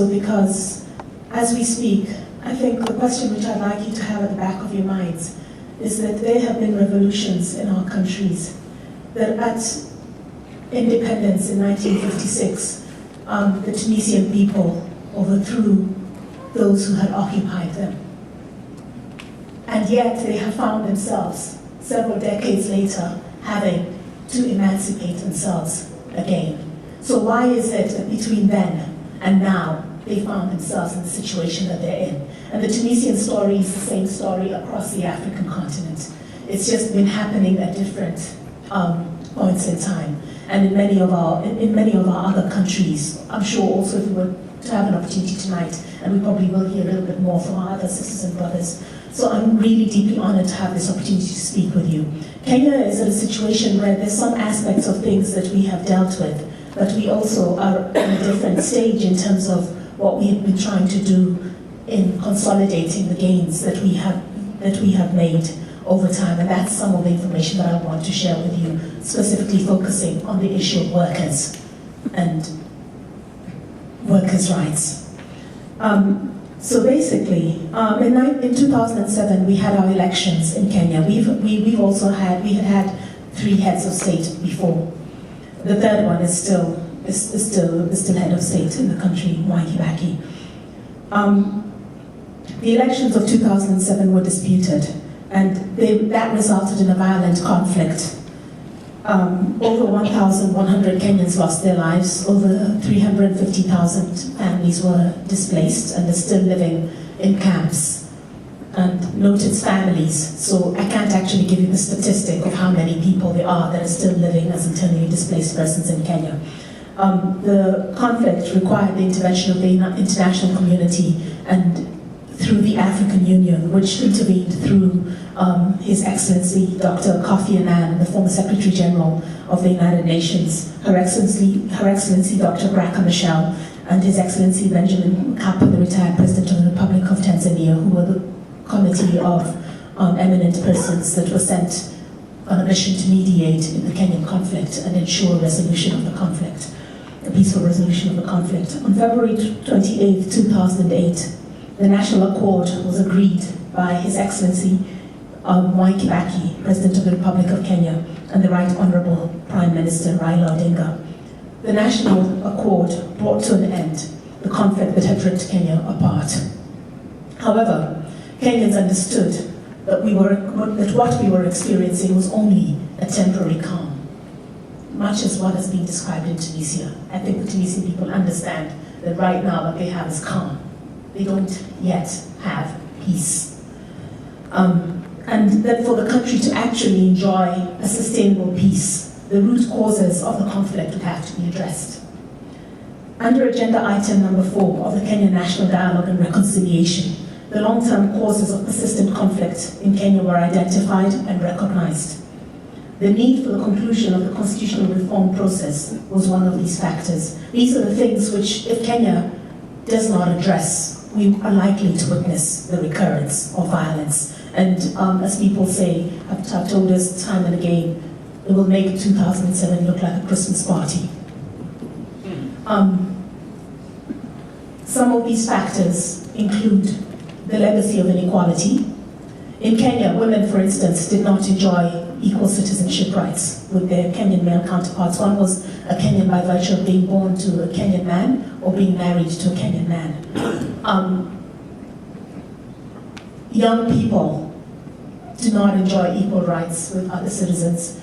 also because, as we speak, I think the question which I'd like you to have at the back of your minds is that there have been revolutions in our countries. That at independence in 1956, the Tunisian people overthrew those who had occupied them. And yet they have found themselves, several decades later, having to emancipate themselves again. So why is it that between then and now, they found themselves in the situation that they're in? And the Tunisian story is the same story across the African continent. It's just been happening at different points in time. And in many of our other countries, I'm sure also if we were to have an opportunity tonight, and we probably will hear a little bit more from our other sisters and brothers. So I'm really deeply honored to have this opportunity to speak with you. Kenya is at a situation where there's some aspects of things that we have dealt with, but we also are in a different stage in terms of what we have been trying to do in consolidating the gains that we have made over time, and that's some of the information that I want to share with you, specifically focusing on the issue of workers and workers' rights. So basically, in 2007 we had our elections in Kenya. We had 3 heads of state before. The third one is still head of state in the country, Mwai Kibaki. The elections of 2007 were disputed, and that resulted in a violent conflict. Over 1,100 Kenyans lost their lives, over 350,000 families were displaced and are still living in camps. And note it's families, so I can't actually give you the statistic of how many people there are that are still living as internally displaced persons in Kenya. The conflict required the intervention of the international community and through the African Union, which intervened through His Excellency Dr. Kofi Annan, the former Secretary General of the United Nations, Her Excellency Dr. Baraka Michelle, and His Excellency Benjamin Mkapa, the retired President of the Republic of Tanzania, who were the committee of eminent persons that were sent on a mission to mediate in the Kenyan conflict and ensure resolution of the conflict, a peaceful resolution of the conflict. On February 28, 2008, the National Accord was agreed by His Excellency Mwai Kibaki, President of the Republic of Kenya, and the Right Honourable Prime Minister Raila Odinga. The National Accord brought to an end the conflict that had ripped Kenya apart. However, Kenyans understood that what we were experiencing was only a temporary calm, much as what has been described in Tunisia. I think the Tunisian people understand that right now what they have is calm. They don't yet have peace. And that for the country to actually enjoy a sustainable peace, the root causes of the conflict would have to be addressed. Under agenda item number 4 of the Kenyan National Dialogue and Reconciliation, the long-term causes of persistent conflict in Kenya were identified and recognized. The need for the conclusion of the constitutional reform process was one of these factors. These are the things which, if Kenya does not address, we are likely to witness the recurrence of violence. And as people say, have told us time and again, it will make 2007 look like a Christmas party. Some of these factors include the legacy of inequality. In Kenya, women, for instance, did not enjoy equal citizenship rights with their Kenyan male counterparts. One was a Kenyan by virtue of being born to a Kenyan man or being married to a Kenyan man. Young people do not enjoy equal rights with other citizens.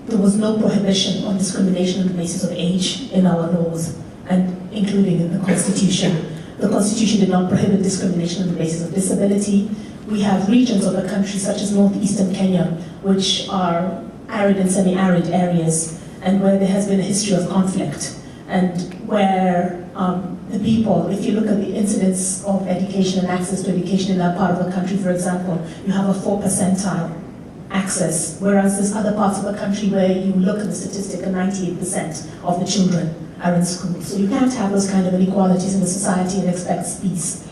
There was no prohibition on discrimination on the basis of age in our laws, and including in the Constitution. The Constitution did not prohibit discrimination on the basis of disability. We have regions of the country, such as northeastern Kenya, which are arid and semi-arid areas, and where there has been a history of conflict, and where the people, if you look at the incidence of education and access to education in that part of the country, for example, you have a 4 percentile access, whereas there's other parts of the country where you look at the statistic and 98% of the children are in school. So you can't have those kind of inequalities in the society and expect peace.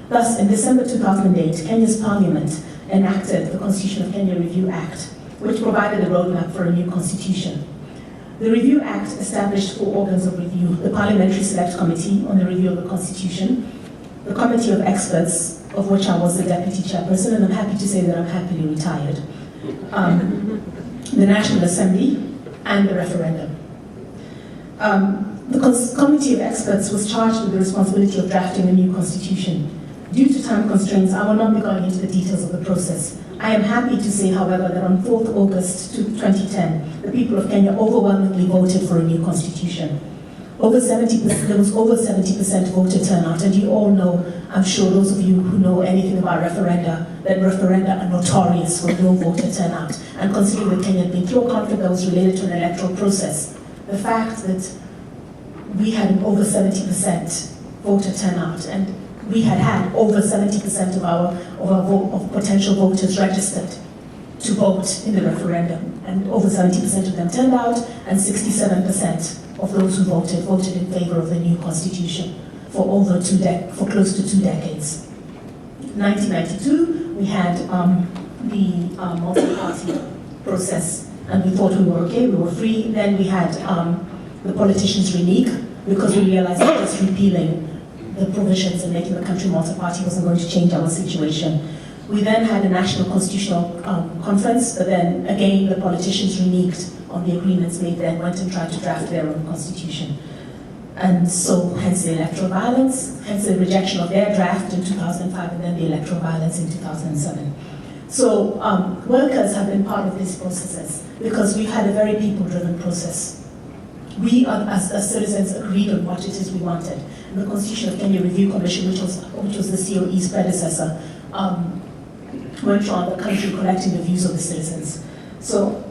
Thus, in December 2008, Kenya's parliament enacted the Constitution of Kenya Review Act, which provided a roadmap for a new constitution. The Review Act established 4 organs of review: the Parliamentary Select Committee on the Review of the Constitution, the Committee of Experts, of which I was the Deputy Chairperson, and I'm happy to say that I'm happily retired, the National Assembly, and the referendum. The Committee of Experts was charged with the responsibility of drafting a new constitution. Due to time constraints, I will not be going into the details of the process. I am happy to say, however, that on 4th August 2010, the people of Kenya overwhelmingly voted for a new constitution. There was over 70% voter turnout, and you all know, I'm sure those of you who know anything about referenda, that referenda are notorious for low voter turnout. And considering that Kenya had been through a conflict that was related to an electoral process, the fact that we had over 70% voter turnout, and we had over 70% of potential voters registered to vote in the referendum, and over 70% of them turned out, and 67% of those who voted in favor of the new constitution for close to 2 decades. In 1992, we had the multi-party process, and we thought we were okay, we were free. Then we had the politicians renege, because we realized that just repealing the provisions and making the country multi-party wasn't going to change our situation. We then had a national constitutional conference, but then again the politicians reneged on the agreements made then, went and tried to draft their own constitution. And so hence the electoral violence, hence the rejection of their draft in 2005, and then the electoral violence in 2007. So workers have been part of these processes because we've had a very people-driven process. We, as citizens, agreed on what it is we wanted. And the Constitution of Kenya Review Commission, which was the COE's predecessor, went around the country collecting the views of the citizens. So,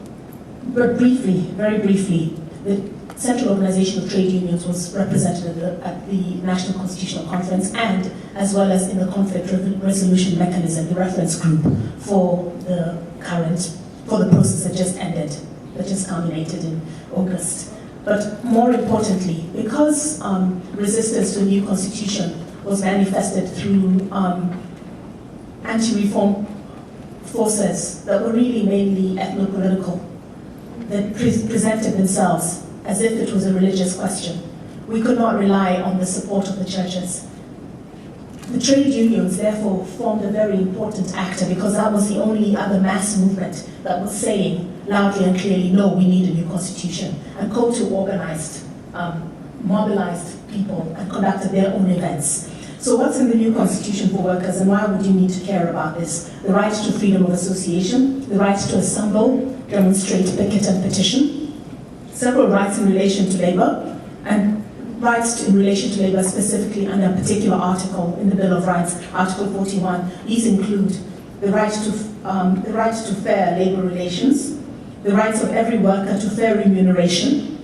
but briefly, very briefly, the Central Organization of Trade Unions was represented at the National Constitutional Conference, and as well as in the Conflict Resolution Mechanism, the reference group for the process that just ended, that just culminated in August. But more importantly, because resistance to a new constitution was manifested through anti-reform forces that were really mainly ethno-political, that presented themselves as if it was a religious question, we could not rely on the support of the churches. The trade unions, therefore, formed a very important actor, because that was the only other mass movement that was saying loudly and clearly, no, we need a new constitution. And COTU organized, mobilized people, and conducted their own events. So what's in the new constitution for workers, and why would you need to care about this? The right to freedom of association, the right to assemble, demonstrate, picket, and petition, several rights in relation to labor, and rights in relation to labor specifically under a particular article in the Bill of Rights, Article 41. These include the right to fair labor relations, the rights of every worker to fair remuneration,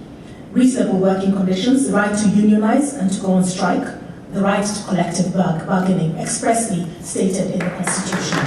reasonable working conditions, the right to unionize and to go on strike, the right to collective bargaining, expressly stated in the Constitution.